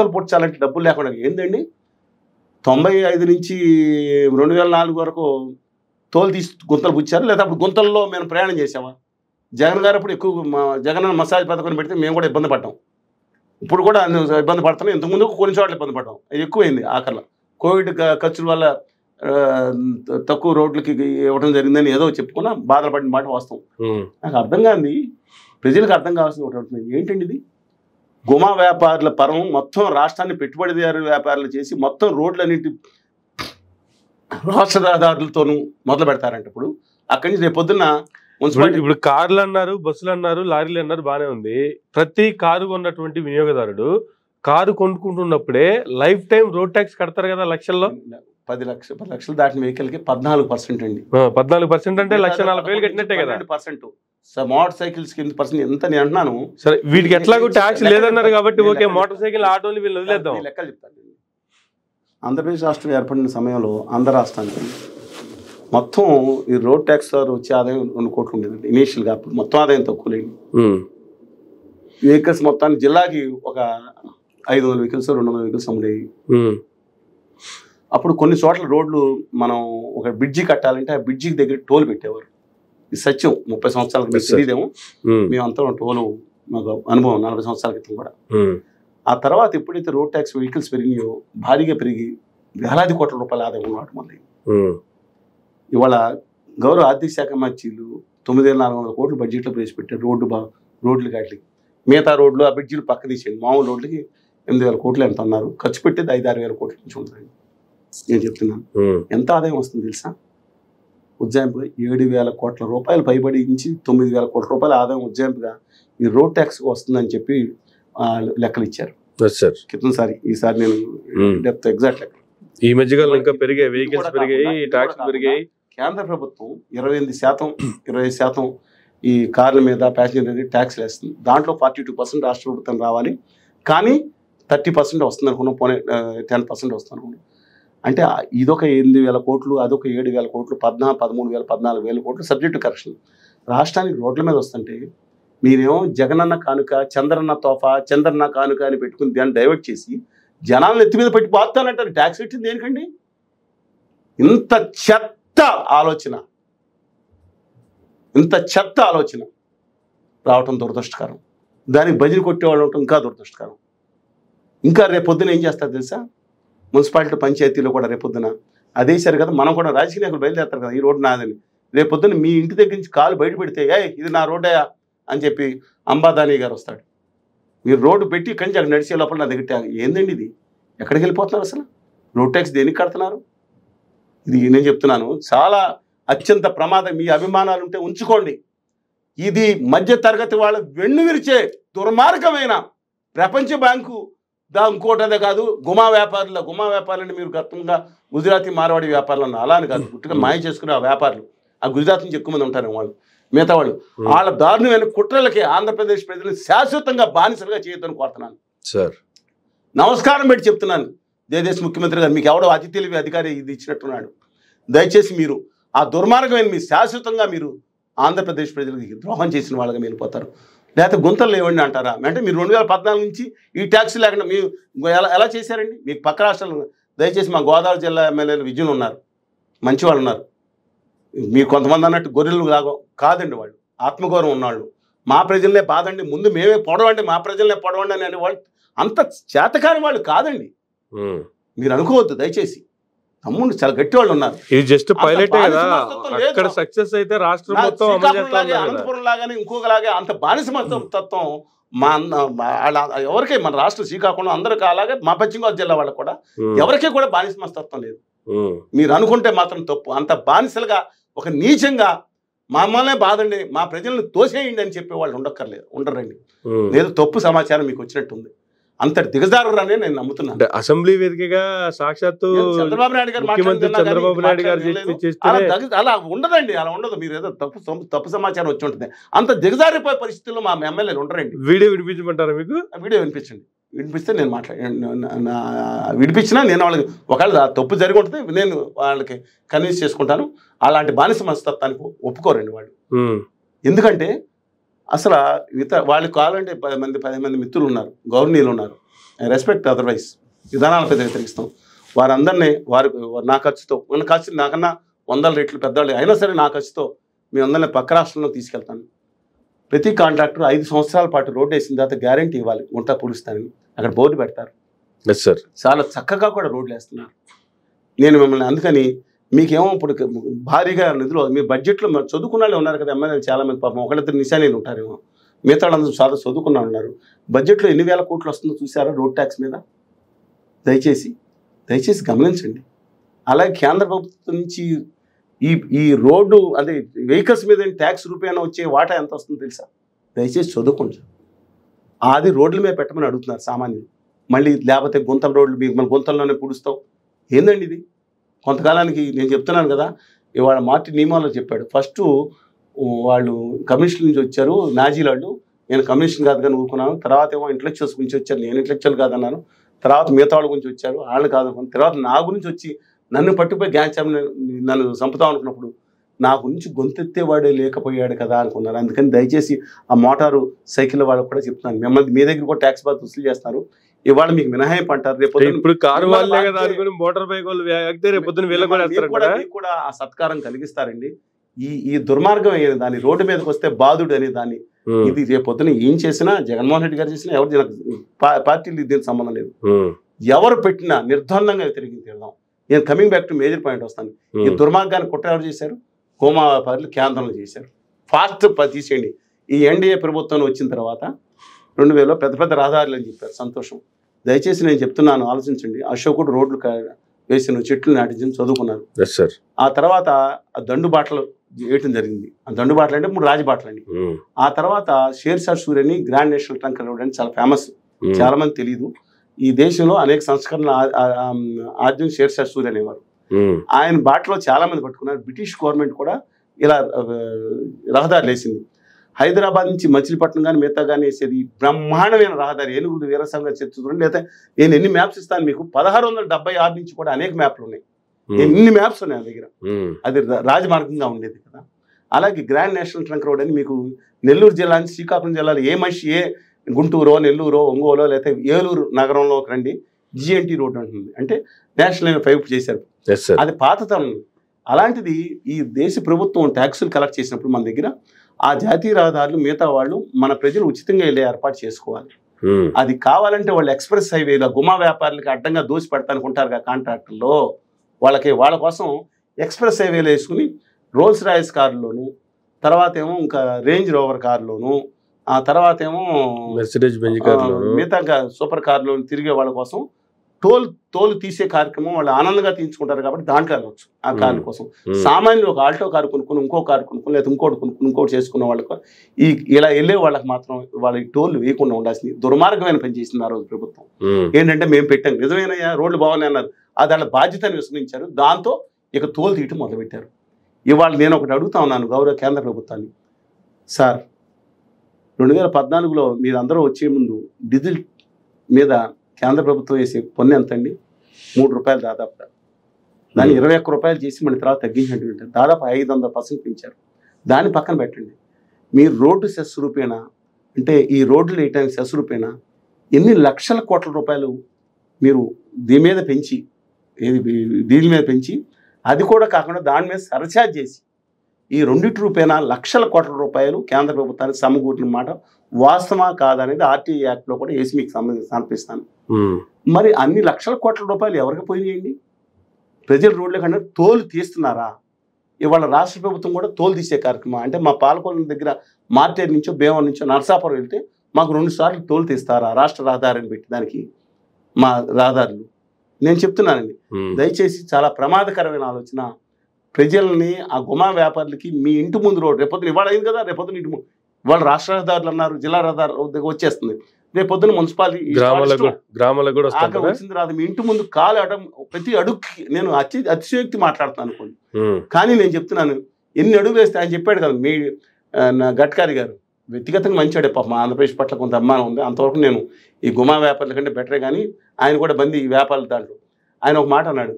గుంతలు పుడ్చాలంటే డబ్బులు లేకుండా ఏందండి 95 నుంచి 2004 వరకు తోలు తీసి గుంతలు పుచ్చారు, లేదా అప్పుడు గుంతల్లో మేము ప్రయాణం చేసామా? జగన్ గారు అప్పుడు ఎక్కువ జగన్ మసాజ్ పథకం పెడితే మేము కూడా ఇబ్బంది పడ్డాం, ఇప్పుడు కూడా ఇబ్బంది పడుతున్నాం, ఇంతకుముందు కొన్ని చోట్ల ఇబ్బంది పడ్డాం, ఎక్కువైంది ఆఖరిలో కోవిడ్ ఖర్చుల వల్ల తక్కువ రోడ్లకి ఇవ్వడం జరిగిందని ఏదో చెప్పుకున్నా బాధలు పడిన మాట వాస్తవం. నాకు అర్థం కాదు, ప్రజలకు అర్థం కావాల్సిన ఒకటి ఉంటుంది, ఏంటండి ఇది గుమా వ్యాపారుల పరం మొత్తం రాష్ట్రాన్ని పెట్టుబడిదారు వ్యాపారాలు చేసి మొత్తం రోడ్లన్నింటి రాష్ట్ర రహదారులతోనూ మొదలు పెడతారంట. ఇప్పుడు అక్కడి నుంచి రేపు పొద్దున్న ఇప్పుడు కార్లు అన్నారు, బస్సులు అన్నారు, లారీలు అన్నారు, బానే ఉంది. ప్రతి కారు కొన్నటువంటి వినియోగదారుడు కారు కొనుక్కుంటున్నప్పుడే లైఫ్ టైం రోడ్ ట్యాక్స్ కడతారు కదా, లక్షల్లో. 10 లక్షలు దాటిన వెహికల్ కి 14% అండి. 14% అంటే 1,40,000 కట్టినట్టే కదా. మోటార్ సైకిల్స్ కి 8% ఎంత నేను అంటున్నాను. సరే, వీటికి ఎట్లాగో ట్యాక్స్ లేదన్నారు కాబట్టి ఓకే, మోటార్ సైకిల్ ఆటోని వీళ్ళు వదిలేద్దాం. లెక్కలు చెప్తాను. ఆంధ్రప్రదేశ్ రాష్ట్రం ఏర్పడిన సమయంలో ఆంధ్ర రాష్ట్రానికి మొత్తం ఈ రోడ్ ట్యాక్స్ ద్వారా వచ్చే ఆదాయం 2 కోట్లు ఉండేదండి ఇనీషియల్ గా. అప్పుడు మొత్తం ఆదాయం తక్కువ లేదు. వెహికల్స్ మొత్తాన్ని జిల్లాకి ఒక 500 వెహికల్స్ 200 వెహికల్స్ ఉండేవి. అప్పుడు కొన్ని చోట్ల రోడ్లు మనం ఒక బ్రిడ్జి కట్టాలంటే ఆ బ్రిడ్జికి దగ్గర టోల్ పెట్టేవారు. ఇది సత్యం. 30 సంవత్సరాలకు మీకు తెలియదేమో, మేమంతా టోలు మాకు అనుభవం 40 సంవత్సరాల క్రితం కూడా. ఆ తర్వాత ఎప్పుడైతే రోడ్ ట్యాక్స్ వెహికల్స్ పెరిగినాయో భారీగా పెరిగి వేలాది కోట్ల రూపాయల ఆదాయం ఉన్నట్టు మళ్ళీ. ఇవాళ గౌరవ ఆర్థిక శాఖ మంత్రులు 9,400 కోట్లు బడ్జెట్లో ప్రవేశపెట్టారు రోడ్లు కాట్లకి. మిగతా రోడ్లు ఆ బ్రిడ్జిలు పక్క తీసేయండి, మామూలు రోడ్లకి 8,000 కోట్లు ఎంత అన్నారు, ఖర్చు పెట్టేది 5-6 వేల కోట్ల నుంచి ఉంటుందండి. నేను చెప్తున్నాను ఎంత ఆదాయం వస్తుంది తెలుసా? ఉజ్జాయింపుగా 7,000 కోట్ల రూపాయలు పైబడి నుంచి 9,000 కోట్ల రూపాయల ఆదాయం ఉజ్జాయింపుగా ఈ రోడ్ ట్యాక్స్ వస్తుందని చెప్పి లెక్కలు ఇచ్చారు క్రితం సారి. ఈసారి నేను డెప్త్ ఎగ్జాక్ట్ లెక్క ఈ మధ్యకాలంలో ఇంకా పెరిగాయి, వెహికల్స్ పెరిగాయి, ట్యాక్స్ పెరిగాయి. కేంద్ర ప్రభుత్వం 25% ఈ కార్ల మీద ప్యాసింజర్ మీద ట్యాక్స్ వేస్తుంది. దాంట్లో 42% రాష్ట్ర ప్రభుత్వం రావాలి, కానీ 30% వస్తుంది అనుకున్నాం, పోనీ 10% వస్తుంది అనుకున్నాం. అంటే ఇదొక 8,000 కోట్లు, అదొక 7,000 కోట్లు, 13,000 14,000 కోట్లు సబ్జెక్టు కరెక్షన్ రాష్ట్రానికి రోడ్ల మీద వస్తుంటే మీరేమో జగనన్న కానుక, చంద్రన్న తోఫా, చంద్రన్న కానుక అని పెట్టుకుని దాన్ని డైవర్ట్ చేసి జనాలను ఎత్తి మీద పెట్టి బాగుతానంటారు. ట్యాక్స్ పెట్టింది దేనికండి? ఇంత చెత్త ఆలోచన రావటం దురదృష్టకరం. దానికి బదిలీ కొట్టేవాళ్ళు ఉండటం ఇంకా దురదృష్టకరం. ఇంకా రేపొద్దున ఏం చేస్తారు తెలుసా? మున్సిపాలిటీ పంచాయతీలో కూడా రేపొద్దున అదే సరి కదా, మనం కూడా రాజకీయ నాయకులు బయలుదేరుతారు కదా ఈ రోడ్డు నాదని. రేపొద్దున మీ ఇంటి దగ్గర నుంచి కాలు బయట పెడితే ఇది నా రోడ్డయా అని చెప్పి అంబాదానీ గారు వస్తాడు. మీరు రోడ్డు పెట్టి ఇక్కడి నుంచి అక్కడ నడిచే లోపల నా దగ్గర ఏందండి ఇది? ఎక్కడికి వెళ్ళిపోతున్నారు అసలు? రోడ్ ట్యాక్స్ దేనికి కడుతున్నారు? ఇది నేను చెప్తున్నాను చాలా అత్యంత ప్రమాదం. మీ అభిమానాలు ఉంటే ఉంచుకోండి. ఇది మధ్య తరగతి వాళ్ళ వెన్ను విరిచే దుర్మార్గమైన ప్రపంచ బ్యాంకు ఇంకోటి అదే కాదు. గుమా వ్యాపారులని మీరు గతంగా గుజరాతీ మార్వాడి వ్యాపారులు అన్న అలా అని కాదు, గుట్టుగా మాయ చేసుకునే ఆ వ్యాపారులు ఆ గుజరాత్ నుంచి ఎక్కువ మంది ఉంటారు. వాళ్ళు మిగతా వాళ్ళు వాళ్ళ దారుణమైన కుట్రలకి ఆంధ్రప్రదేశ్ ప్రజలను శాశ్వతంగా బానిసలుగా చేయొద్దని కోరుతున్నాను సార్. నమస్కారం పెట్టి చెప్తున్నాను. దేశ ముఖ్యమంత్రి గారు మీకు ఎవడో అతి తెలివి అధికారి ఇది ఇచ్చినట్టున్నాడు. దయచేసి మీరు ఆ దుర్మార్గమైన మీ శాశ్వతంగా మీరు ఆంధ్రప్రదేశ్ ప్రజలకు ద్రోహం చేసిన వాళ్ళగా వెళ్ళిపోతారు. లేకపోతే గుంతలు లేవండి అంటారా? అంటే మీరు 2014 నుంచి ఈ ట్యాక్స్ లేకుండా మీరు ఎలా చేశారండి? మీకు పక్క రాష్ట్రాలు దయచేసి మా గోదావరి జిల్లా ఎమ్మెల్యేలు విజయులు ఉన్నారు, మంచి వాళ్ళు ఉన్నారు. మీరు కొంతమంది అన్నట్టు గొర్రెలు కాదండి, వాళ్ళు ఆత్మగౌరవం ఉన్నవాళ్ళు. మా ప్రజలనే బాధండి, ముందు మేమే పొడవండి, మా ప్రజలనే పొడవండి అని అనేవాళ్ళు అంత చేతకాని వాళ్ళు కాదండి. మీరు అనుకోవద్దు దయచేసి. తమ్ముడు చాలా గట్టి వాళ్ళు ఉన్నారు. ఇది జస్ట్ పైలట్ కదా, అక్కడ సక్సెస్ అయితే రాష్ట్రం మొత్తం అనంతపురం లాగానే ఇంకొకలాగే అంత బానిసమతత్వం మా ఎవరికీ మన రాష్ట్రం శ్రీకాకుళం అందరికీ అలాగే మా పశ్చిమ గోదావరి జిల్లా వాళ్ళకు కూడా ఎవరికీ కూడా బానిసమస్తత్వం లేదు. మీరు అనుకుంటే మాత్రం తప్పు. అంత బానిసలుగా ఒక నీచంగా మమ్మల్నే బాధండి, మా ప్రజలను తోసేయండి అని చెప్పే వాళ్ళు ఉండరండి. లేదు తప్పు సమాచారం మీకు వచ్చినట్టుంది. అంత దిగజారురనే నేను నమ్ముతున్నాను. అసెంబ్లీ వేదికగా సాక్షాత్తు చంద్రబాబు నాయుడు గారు అలా ఉండదండి, అలా ఉండదు. మీరు ఏదో తప్పు సమాచారం వచ్చి ఉంటుంది. అంత దిగజారిపోయే పరిస్థితుల్లో మా ఎమ్మెల్యేలు ఉండరండి. వీడియో వినిపించమంటారా? మీకు వీడియో వినిపించండి. వినిపిస్తే నేను వినిపించినా నేను వాళ్ళకి ఒకవేళ తప్పు జరిగి ఉంటుంది నేను వాళ్ళకి కన్విన్స్ చేసుకుంటాను. అలాంటి బానిస మనస్తత్వానికి ఒప్పుకోరండి వాళ్ళు. ఎందుకంటే అసలు వాళ్ళకి కావాలంటే 10 మంది మిత్రులు ఉన్నారు, గవర్నీలు ఉన్నారు, రెస్పెక్ట్ అదర్వైజ్ విధానాల పెద్ద వ్యతిరేకిస్తాం. వారందరినీ నా ఖర్చుతో నాకన్నా 100 రెట్లు పెద్దవాళ్ళు అయినా సరే నా ఖర్చుతో మీ అందరినీ పక్క రాష్ట్రంలో తీసుకెళ్తాను. ప్రతి కాంట్రాక్టర్ 5 సంవత్సరాల పాటు రోడ్డు వేసిన తర్వాత గ్యారంటీ ఇవ్వాలి, గుంట పూడుస్తానని అక్కడ బోర్డు పెడతారు. చాలా చక్కగా కూడా రోడ్లు వేస్తున్నారు. నేను మిమ్మల్ని అందుకని మీకేమో ఇప్పుడు భారీగా నిధులు మీ బడ్జెట్లో చదువుకున్న వాళ్ళు ఉన్నారు కదా ఎమ్మెల్యేలు చాలామంది, పాపం ఒకళ్ళిద్దరు నిశానీలు ఉంటారేమో, మిగతా వాళ్ళందరూ చాలా చదువుకున్న ఉన్నారు. బడ్జెట్లో ఎన్ని వేల కోట్లు వస్తుందో చూసారా రోడ్ ట్యాక్స్ మీద? దయచేసి గమనించండి. అలాగే కేంద్ర ప్రభుత్వం నుంచి ఈ రోడ్డు అదే వెహికల్స్ మీద ట్యాక్స్ రూపాయన వచ్చే వాటా ఎంత వస్తుందో తెలుసా? దయచేసి చదువుకోండి. అది రోడ్ల మీద పెట్టమని అడుగుతున్నారు సామాన్యులు. మళ్ళీ లేకపోతే గుంతల రోడ్లు మీకు మన గుంతల్లోనే పుడుస్తాం ఏందండి ఇది? కొంతకాలానికి నేను చెప్తున్నాను కదా, ఇవాళ మార్టి నియమాల్లో చెప్పాడు. ఫస్ట్ వాళ్ళు కమ్యూనిస్టుల నుంచి వచ్చారు నాజీ వాళ్ళు, నేను కమ్యూనిస్ట్ కాదు కానీ ఊరుకున్నాను. తర్వాత ఏమో ఇంటలెక్చువల్స్ గురించి వచ్చారు, నేను ఇంటలెక్చువల్ కాదన్నాను. తర్వాత మిగతా వాళ్ళ గురించి వచ్చారు, వాళ్ళు కాదనుకున్నాను. తర్వాత నా గురించి వచ్చి నన్ను పట్టుకుపోయి నన్ను చంపుతాం అనుకున్నప్పుడు నా గురించి గొంతెత్తేవాడే లేకపోయాడు కదా అనుకున్నారు. అందుకని దయచేసి ఆ మోటారు సైకిల్ వాళ్ళకు కూడా చెప్తున్నాను, మిమ్మల్ని మీ దగ్గర కూడా ట్యాక్స్ బాధ వసూలు చేస్తారు. ఇవాళ మీకు మినహాయింపు అంటారు, రేపు ఇప్పుడు కారు వాళ్ళే కదా అనుకుని మోటార్ బైక్ వాళ్ళు రేపు కూడా ఆ సత్కారం కలిగిస్తారండి. ఈ దుర్మార్గం అయ్యేది దాన్ని రోడ్డు మీదకి వస్తే బాధుడు అనే దాన్ని ఇది రేపొద్దున ఏం చేసినా జగన్మోహన్ రెడ్డి గారు చేసినా ఎవరు పార్టీలు దీనికి సంబంధం లేదు. ఎవరు పెట్టినా నిర్ద్వందంగా వ్యతిరేకించి వెళ్దాం. నేను coming back to major point వస్తాను. ఈ దుర్మార్గాన్ని కుట్ర ఎవరు చేశారు? హోమా వ్యాపారులు కేంద్రంలో చేశారు. ఫాస్ట్ తీసేయండి. ఈ ఎన్డీఏ ప్రభుత్వం వచ్చిన తర్వాత 2000 పెద్ద రహదారులు అని చెప్పారు, సంతోషం. దయచేసి నేను చెప్తున్నాను, ఆలోచించండి. అశోకుడు రోడ్లు వేసిన, చెట్లు నాటించి చదువుకున్నారు. ఆ తర్వాత ఆ దండుబాటలు వేయటం జరిగింది. ఆ దండుబాటలు అంటే 3 రాజబాటలు అండి. ఆ తర్వాత షేర్షా సూరి అని గ్రాండ్ నేషనల్ ట్రంక్ రోడ్ అని చాలా ఫేమస్, చాలా మంది తెలియదు. ఈ దేశంలో అనేక సంస్కరణలు ఆద్యం షేర్షా సూరి అనేవారు. ఆయన బాటలో చాలా మంది పట్టుకున్నారు. బ్రిటిష్ గవర్నమెంట్ కూడా ఇలా రహదారులు వేసింది. హైదరాబాద్ నుంచి మచిలీపట్నం కానీ మిగతా కానీ వేసేది బ్రహ్మాండమైన రహదారి. ఏనుగులు వీరసంగా చర్చ చూడండి. లేదా నేను ఎన్ని మ్యాప్స్ ఇస్తాను మీకు, 1676 నుంచి కూడా అనేక మ్యాప్లు ఉన్నాయి. ఎన్ని మ్యాప్స్ ఉన్నాయి నా దగ్గర. అది రాజమార్గంగా ఉండేది కదా. అలాగే గ్రాండ్ నేషనల్ ట్రంక్ రోడ్ అని మీకు నెల్లూరు జిల్లా నుంచి శ్రీకాకుళం జిల్లాలో ఏ మనిషి గుంటూరో నెల్లూరో ఒంగోలో లేకపోతే ఏలూరు నగరంలోకి రండి, జిఎన్టీ రోడ్ ఉంటుంది. అంటే నేషనల్ 5 చేశారు. అది పాతతనం. అలాంటిది ఈ దేశ ప్రభుత్వం ట్యాక్సులు కలెక్ట్ చేసినప్పుడు మన దగ్గర ఆ జాతీయ రహదారులు మిగతా వాళ్ళు మన ప్రజలు ఉచితంగా వెళ్ళే ఏర్పాటు చేసుకోవాలి. అది కావాలంటే వాళ్ళు ఎక్స్ప్రెస్ హైవేలో గుమా వ్యాపారులకి అడ్డంగా దోసి పెడతానుకుంటారు కదా కాంట్రాక్టర్లో, వాళ్ళ కోసం ఎక్స్ప్రెస్ హైవేలో వేసుకుని రోల్స్ రాయిస్ కారులోను, తర్వాత ఏమో ఇంకా రేంజ్ రోవర్ కారులోను, ఆ తర్వాత ఏమో మిగతా సూపర్ కార్లోను తిరిగే వాళ్ళ కోసం తోలు తీసే కార్యక్రమం వాళ్ళు ఆనందంగా తీయించుకుంటారు. కాబట్టి దాంట్లో వెళ్ళవచ్చు. ఆ కార్ల కోసం సామాన్యులు ఒక ఆల్టో కారు కొనుక్కుని ఇంకో కారు కొనుక్కుని లేదా ఇంకోటి కొనుక్కుని ఇంకోటి చేసుకున్న వాళ్ళకు ఇలా వెళ్ళే వాళ్ళకి మాత్రం వాళ్ళకి టోల్ వేయకుండా ఉండాల్సింది దుర్మార్గమైన పని చేసింది ఆ రోజు ప్రభుత్వం. ఏంటంటే మేము పెట్టాం, నిజమైన రోడ్లు బాగున్నాయి అన్నారు, అది వాళ్ళ బాధ్యతను విస్మరించారు. దాంతో ఇక తోలు తీయటం మొదలుపెట్టారు. ఇవాళ నేను ఒకటి అడుగుతా ఉన్నాను గౌరవ కేంద్ర ప్రభుత్వాన్ని, సార్ 2014లో మీరు అందరూ వచ్చే ముందు డీజిల్ మీద కేంద్ర ప్రభుత్వం వేసే పన్ను ఎంత అండి? 3 రూపాయలు దాదాపుగా. దాన్ని 21 రూపాయలు చేసి మళ్ళీ తర్వాత తగ్గించినట్టు దాదాపు 500% పెంచారు. దాన్ని పక్కన పెట్టండి. మీరు రోడ్డు సెస్ రూపేనా, అంటే ఈ రోడ్లు వేయటానికి సెస్ రూపేనా ఎన్ని లక్షల కోట్ల రూపాయలు మీరు దీని మీద పెంచి అది కూడా కాకుండా దాని మీద సర్చార్జ్ చేసి ఈ 2 రూపాయల లక్షల కోట్ల రూపాయలు కేంద్ర ప్రభుత్వానికి సమకూరిన మాట వాస్తవా కాదనేది ఆర్టీఐ యాక్ట్లో కూడా వేసి మీకు సమర్పిస్తాను. మరి అన్ని లక్షల కోట్ల రూపాయలు ఎవరికి పోయినాయండి? ప్రజల రోడ్ల కన్నా తోలు తీస్తున్నారా? ఇవాళ రాష్ట్ర ప్రభుత్వం కూడా తోలు తీసే కార్యక్రమం. అంటే మా పాలకొల్లు దగ్గర మార్టేర్ నుంచో భీమవరం నుంచో నరసాపురం వెళ్తే మాకు 2 సార్లు తోలు తీస్తారా రాష్ట్ర రహదారిని పెట్టి దానికి మా రహదారులు? నేను చెప్తున్నానండి, దయచేసి చాలా ప్రమాదకరమైన ఆలోచన. ప్రజల్ని ఆ గుమా వ్యాపారులకి మీ ఇంటి ముందు రోడ్డు రేపొద్దున ఇవాళ అయింది కదా, రేపొద్దున ఇంటి ముందు ఇవాళ రాష్ట్ర రహదారులు అన్నారు, జిల్లా రహదారు వచ్చేస్తుంది. రేపొద్దున మున్సిపాలిటీ వచ్చిన తర్వాత మీ ఇంటి ముందు కాలు అడం ప్రతి అడుగుకి నేను అతిశయోక్తి మాట్లాడుతాను అనుకోండి. కానీ నేను చెప్తున్నాను, ఎన్ని అడుగులు వేస్తే ఆయన చెప్పాడు కదా మీ గడ్కరీ గారు, వ్యక్తిగతంగా మంచివాడే పాపం, ఆంధ్రప్రదేశ్ పట్ల కొంత అభిమానం ఉంది. అంతవరకు నేను ఈ గుమా వ్యాపారుల కంటే బెటరే. కానీ ఆయన కూడా బంది ఈ వ్యాపారుల దాంట్లో ఆయన ఒక మాట అన్నాడు,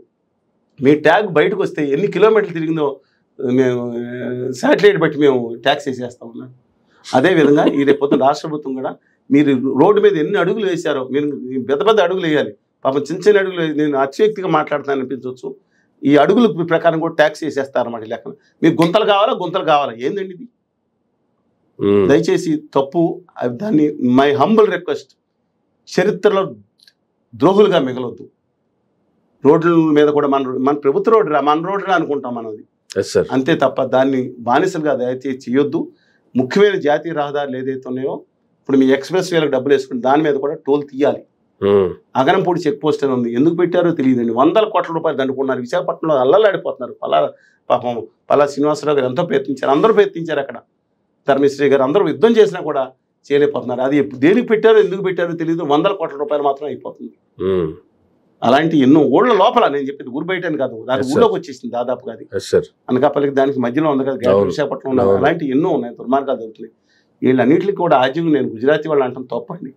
మీ ట్యాగ్ బయటకు వస్తే ఎన్ని కిలోమీటర్లు తిరిగిందో మేము శాటిలైట్ బట్టి మేము ట్యాక్స్ వేసేస్తాం అన్నాడు. అదేవిధంగా ఈ రేపు పొద్దున రాష్ట్ర ప్రభుత్వం కూడా మీరు రోడ్డు మీద ఎన్ని అడుగులు వేశారో మీరు పెద్ద పెద్ద అడుగులు వేయాలి. పాపం చిన్న చిన్న అడుగులు నేను అత్యక్తిగా మాట్లాడుతాను అనిపించవచ్చు. ఈ అడుగుల ప్రకారం కూడా ట్యాక్స్ వేసేస్తారన్నమాట లెక్కన. మీకు గుంతలు కావాలా ఏందండి ఇది? దయచేసి తప్పు. దాన్ని మై హంబుల్ రిక్వెస్ట్, చరిత్రలో ద్రోహులుగా మిగలొద్దు. రోడ్ల మీద కూడా మన ప్రభుత్వ రోడ్డు మన రోడ్డురా అనుకుంటాం మనది, అంతే తప్ప దాన్ని బానిసలుగా దయచేసి చేయొద్దు. ముఖ్యమైన జాతీయ రహదారులు ఏదైతే ఉన్నాయో ఇప్పుడు మీ ఎక్స్ప్రెస్ వేలకు డబ్బులు వేసుకుని దాని మీద కూడా టోల్ తీయాలి. అగనంపూడి చెక్ పోస్ట్ అని ఉంది, ఎందుకు పెట్టారో తెలియదండి. 100 కోట్ల రూపాయలు దండుకున్నారు. విశాఖపట్నంలో అల్లలాడిపోతున్నారు. పల్లా శ్రీనివాసరావు గారు ఎంతో ప్రయత్నించారు, అందరూ ప్రయత్నించారు. అక్కడ ధర్మశ్రీ గారు అందరూ యుద్ధం చేసినా కూడా చేయలేకపోతున్నారు. అది దేనికి పెట్టారో ఎందుకు పెట్టారో తెలియదు. 100 కోట్ల రూపాయలు మాత్రం అయిపోతుంది. అలాంటి ఎన్నో ఊళ్ళ లోపల, నేను చెప్పేది ఊరు బయట అని కాదు, దాని ఊళ్ళోకి వచ్చేసింది దాదాపుగా. అది అనకాపల్లికి దానికి మధ్యలో ఉంది కదా, విశాఖపట్నంలో అలాంటి ఎన్నో ఉన్నాయి, దుర్మార్గాలు జరుగుతున్నాయి. వీళ్ళన్నింటికి కూడా ఆజీవం నేను గుజరాతీ వాళ్ళు అంటాం తప్పండి.